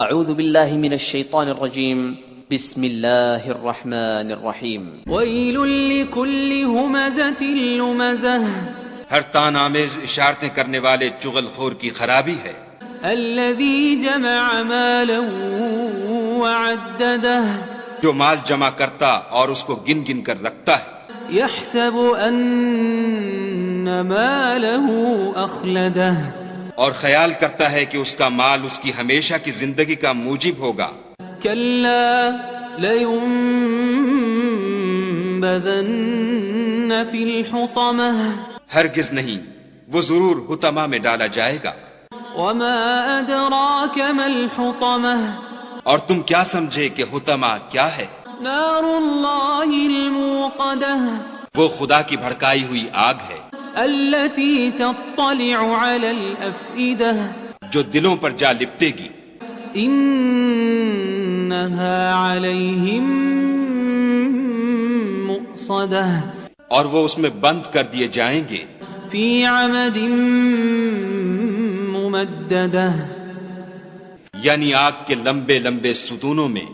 اعوذ باللہ من الشیطان الرجیم بسم اللہ الرحمن الرحیم ویل لکل ہمزۃ لمزہ ہر تان آمیز اشارتیں کرنے والے چغل خور کی خرابی ہے، الذی جمع مالا وعددہ جو مال جمع کرتا اور اس کو گن گن کر رکھتا ہے، یحسب ان مالہ اخلدہ اور خیال کرتا ہے کہ اس کا مال اس کی ہمیشہ کی زندگی کا موجب ہوگا. کلا لینبذن فی الحطمہ ہرگز نہیں، وہ ضرور حطمہ میں ڈالا جائے گا. وما ادراک ما الحطمہ اور تم کیا سمجھے کہ حطمہ کیا ہے؟ نار اللہ الموقدہ وہ خدا کی بھڑکائی ہوئی آگ ہے التي تطلع على الافئدہ جو دلوں پر جا لپٹے گی. انها علیہم مؤصدہ اور وہ اس میں بند کر دیے جائیں گے فی عمد ممددہ یعنی آگ کے لمبے لمبے ستونوں میں.